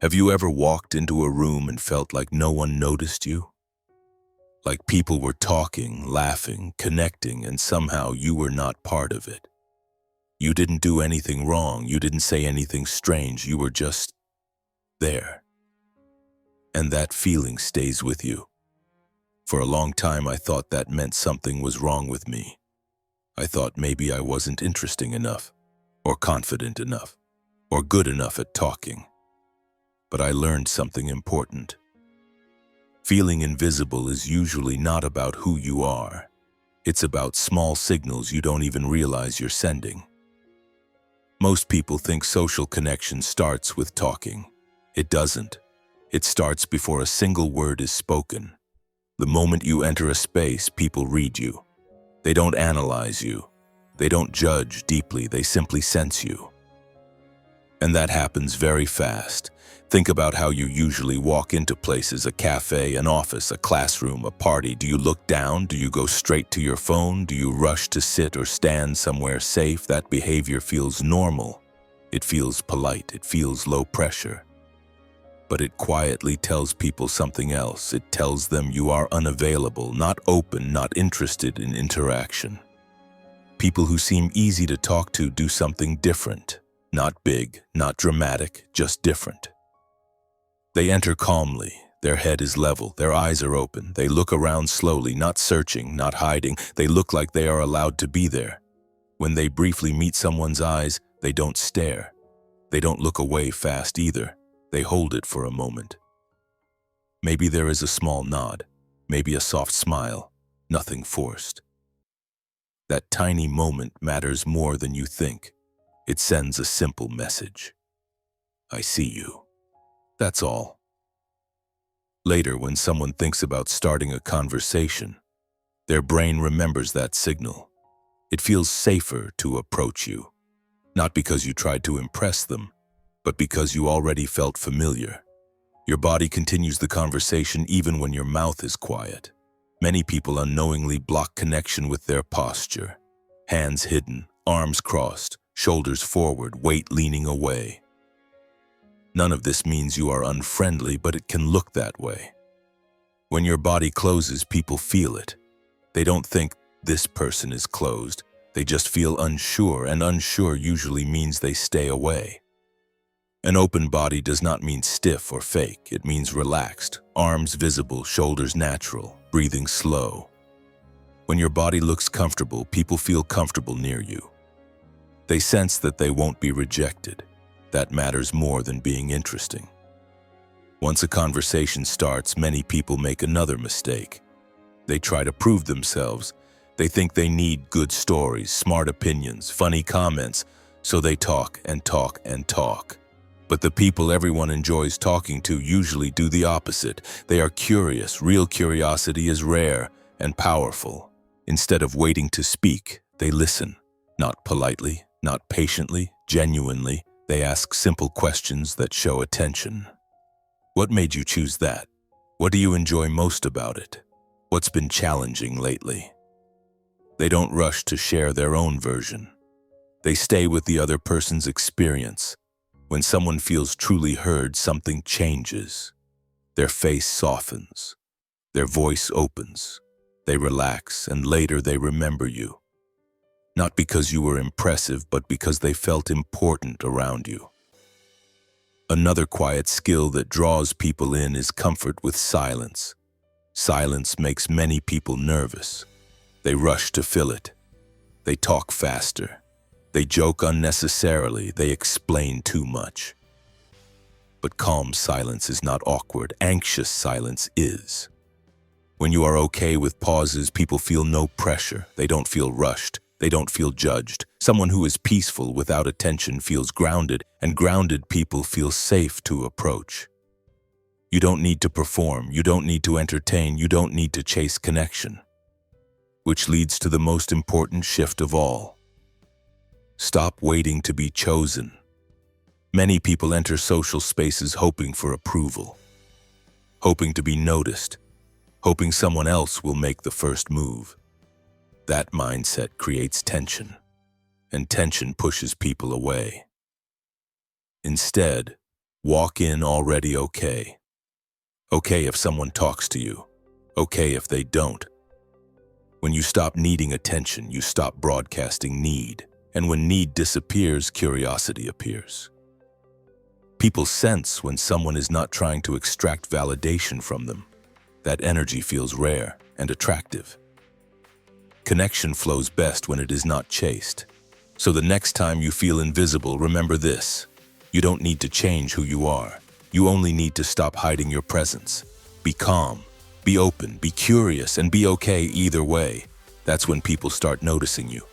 Have you ever walked into a room and felt like no one noticed you? Like people were talking, laughing, connecting, and somehow you were not part of it. You didn't do anything wrong, you didn't say anything strange, you were just there. And that feeling stays with you. For a long time I thought that meant something was wrong with me. I thought maybe I wasn't interesting enough, or confident enough, or good enough at talking. But I learned something important. Feeling invisible is usually not about who you are. It's about small signals you don't even realize you're sending. Most people think social connection starts with talking. It doesn't. It starts before a single word is spoken. The moment you enter a space, people read you. They don't analyze you. They don't judge deeply, they simply sense you. And that happens very fast. Think about how you usually walk into places, a cafe, an office, a classroom, a party. Do you look down? Do you go straight to your phone? Do you rush to sit or stand somewhere safe? That behavior feels normal. It feels polite. It feels low pressure. But it quietly tells people something else. It tells them you are unavailable, not open, not interested in interaction. People who seem easy to talk to do something different. Not big, not dramatic, just different. They enter calmly, their head is level, their eyes are open, they look around slowly, not searching, not hiding, they look like they are allowed to be there. When they briefly meet someone's eyes, they don't stare. They don't look away fast either, they hold it for a moment. Maybe there is a small nod, maybe a soft smile, nothing forced. That tiny moment matters more than you think. It sends a simple message. I see you. That's all. Later, when someone thinks about starting a conversation, their brain remembers that signal. It feels safer to approach you, not because you tried to impress them, but because you already felt familiar. Your body continues the conversation even when your mouth is quiet. Many people unknowingly block connection with their posture. Hands hidden, arms crossed, shoulders forward, weight leaning away. None of this means you are unfriendly, but it can look that way. When your body closes, people feel it. They don't think this person is closed. They just feel unsure, and unsure usually means they stay away. An open body does not mean stiff or fake. It means relaxed, arms visible, shoulders natural, breathing slow. When your body looks comfortable, people feel comfortable near you. They sense that they won't be rejected. That matters more than being interesting. Once a conversation starts, many people make another mistake. They try to prove themselves. They think they need good stories, smart opinions, funny comments, so they talk and talk and talk. But the people everyone enjoys talking to usually do the opposite. They are curious. Real curiosity is rare and powerful. Instead of waiting to speak, they listen. Not politely, not patiently, genuinely. They ask simple questions that show attention. What made you choose that? What do you enjoy most about it? What's been challenging lately? They don't rush to share their own version. They stay with the other person's experience. When someone feels truly heard, something changes. Their face softens. Their voice opens. They relax, and later they remember you. Not because you were impressive, but because they felt important around you. Another quiet skill that draws people in is comfort with silence. Silence makes many people nervous. They rush to fill it. They talk faster. They joke unnecessarily. They explain too much. But calm silence is not awkward. Anxious silence is. When you are okay with pauses, people feel no pressure. They don't feel rushed. They don't feel judged. Someone who is peaceful without attention feels grounded, and grounded people feel safe to approach. You don't need to perform. You don't need to entertain. You don't need to chase connection. Which leads to the most important shift of all. Stop waiting to be chosen. Many people enter social spaces hoping for approval, hoping to be noticed, hoping someone else will make the first move. That mindset creates tension, and tension pushes people away. Instead, Walk in already okay. Okay if someone talks to you. Okay if they don't. When you stop needing attention, you stop broadcasting need. And when need disappears, curiosity appears. People sense when someone is not trying to extract validation from them. That energy feels rare and attractive. Connection flows best when it is not chased. So the next time you feel invisible, remember this. You don't need to change who you are. You only need to stop hiding your presence. Be calm, be open, be curious, and be okay either way. That's when people start noticing you.